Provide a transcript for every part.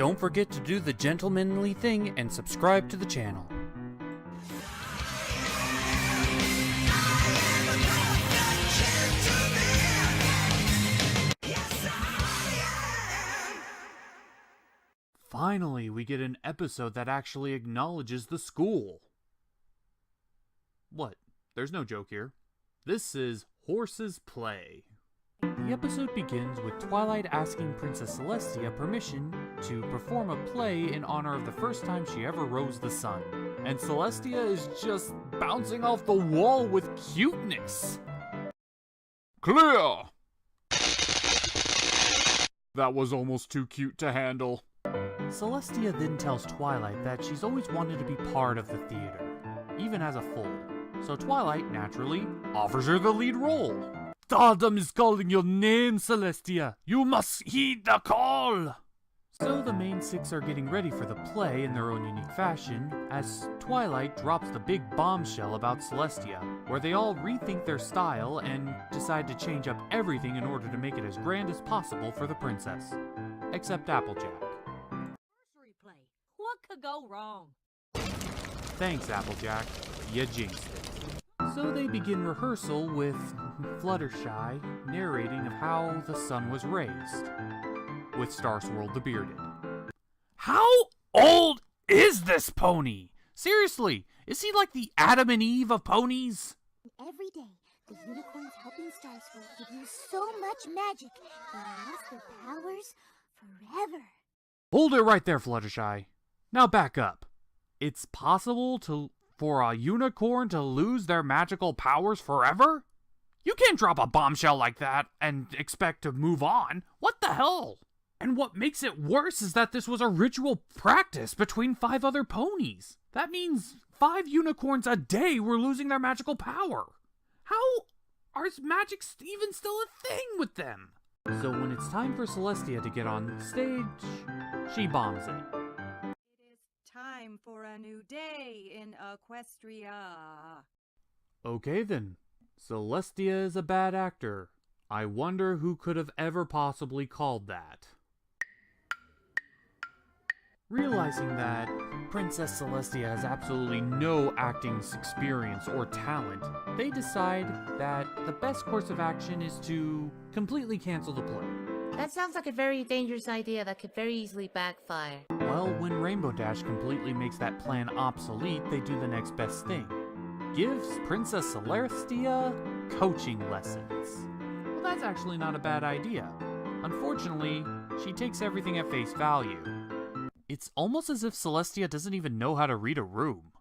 Don't forget to do the gentlemanly thing and subscribe to the channel. Finally, we get an episode that actually acknowledges the school. What? There's no joke here. This is Horse's Play. The episode begins with Twilight asking Princess Celestia permission to perform a play in honor of the first time she ever rose the sun. And Celestia is just bouncing off the wall with cuteness. Clear! That was almost too cute to handle. Celestia then tells Twilight that she's always wanted to be part of the theater, even as a foal. So Twilight, naturally, offers her the lead role. Stardom is calling your name, Celestia. You must heed the call! So the main six are getting ready for the play in their own unique fashion, as Twilight drops the big bombshell about Celestia, where they all rethink their style and decide to change up everything in order to make it as grand as possible for the princess. Except Applejack. Play. What could go wrong? Thanks, Applejack. You jinxed it. So they begin rehearsal with Fluttershy narrating of how the sun was raised, with Starswirl the Bearded. How old is this pony? Seriously, is he like the Adam and Eve of ponies? Every day, the unicorns helping Starswirl give you so much magic, they lost their powers forever. Hold it right there, Fluttershy. Now back up. It's possible for a unicorn to lose their magical powers forever? You can't drop a bombshell like that and expect to move on. What the hell? And what makes it worse is that this was a ritual practice between 5 other ponies. That means 5 unicorns a day were losing their magical power. How is magic even still a thing with them? So when it's time for Celestia to get on stage, she bombs it. It is time for a new day in Equestria. Okay then, Celestia is a bad actor. I wonder who could have ever possibly called that. Realizing that Princess Celestia has absolutely no acting experience or talent, they decide that the best course of action is to completely cancel the play. That sounds like a very dangerous idea that could very easily backfire. Well, when Rainbow Dash completely makes that plan obsolete, they do the next best thing. Gives Princess Celestia coaching lessons. Well, that's actually not a bad idea. Unfortunately, she takes everything at face value. It's almost as if Celestia doesn't even know how to read a room.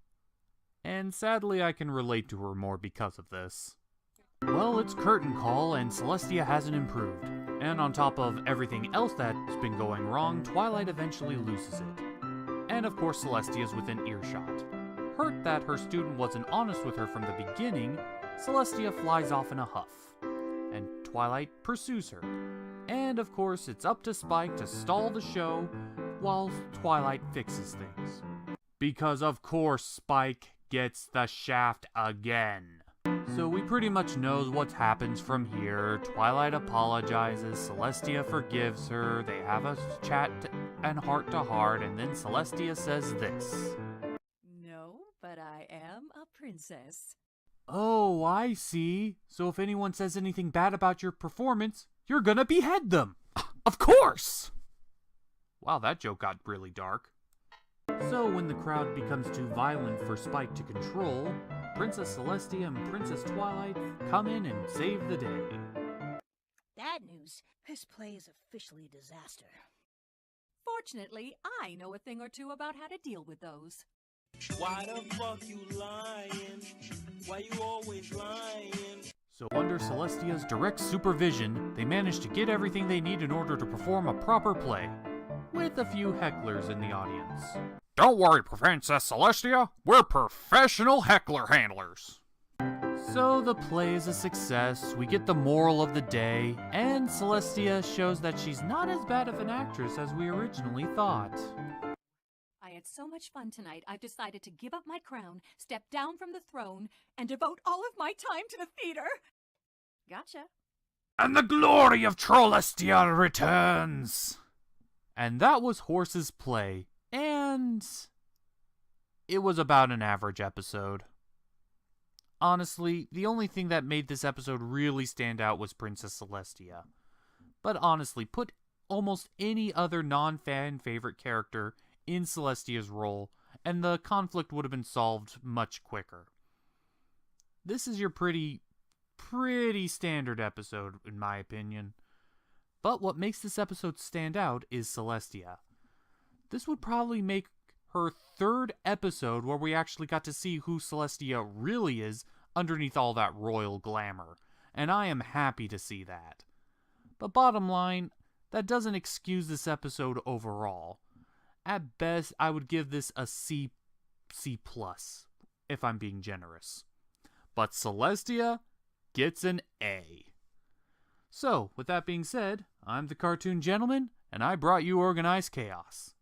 And sadly, I can relate to her more because of this. Well, it's curtain call, and Celestia hasn't improved. And on top of everything else that's been going wrong, Twilight eventually loses it. And of course, Celestia's within earshot. Hurt that her student wasn't honest with her from the beginning, Celestia flies off in a huff. And Twilight pursues her. And of course, it's up to Spike to stall the show, while Twilight fixes things. Because of course Spike gets the shaft again. So we pretty much know what happens from here. Twilight apologizes, Celestia forgives her, they have a chat and heart to heart, and then Celestia says this. No, but I am a princess. Oh, I see. So if anyone says anything bad about your performance, you're gonna behead them. Of course! Wow, that joke got really dark. So when the crowd becomes too violent for Spike to control, Princess Celestia and Princess Twilight come in and save the day. Bad news. This play is officially a disaster. Fortunately, I know a thing or two about how to deal with those. Why the fuck you lying? Why you always lying? So under Celestia's direct supervision, they manage to get everything they need in order to perform a proper play, with a few hecklers in the audience. Don't worry, Princess Celestia, we're professional heckler handlers. So the play is a success, we get the moral of the day, and Celestia shows that she's not as bad of an actress as we originally thought. I had so much fun tonight, I've decided to give up my crown, step down from the throne, and devote all of my time to the theater. Gotcha. And the glory of Trollestia returns. And that was Horse's Play, and it was about an average episode. Honestly, the only thing that made this episode really stand out was Princess Celestia. But honestly, put almost any other non-fan favorite character in Celestia's role, and the conflict would have been solved much quicker. This is your pretty standard episode, in my opinion. But what makes this episode stand out is Celestia. This would probably make her third episode where we actually got to see who Celestia really is underneath all that royal glamour, and I am happy to see that. But bottom line, that doesn't excuse this episode overall. At best, I would give this a C+, if I'm being generous. But Celestia gets an A. So, with that being said, I'm the Cartoon Gentleman, and I brought you Organized Chaos.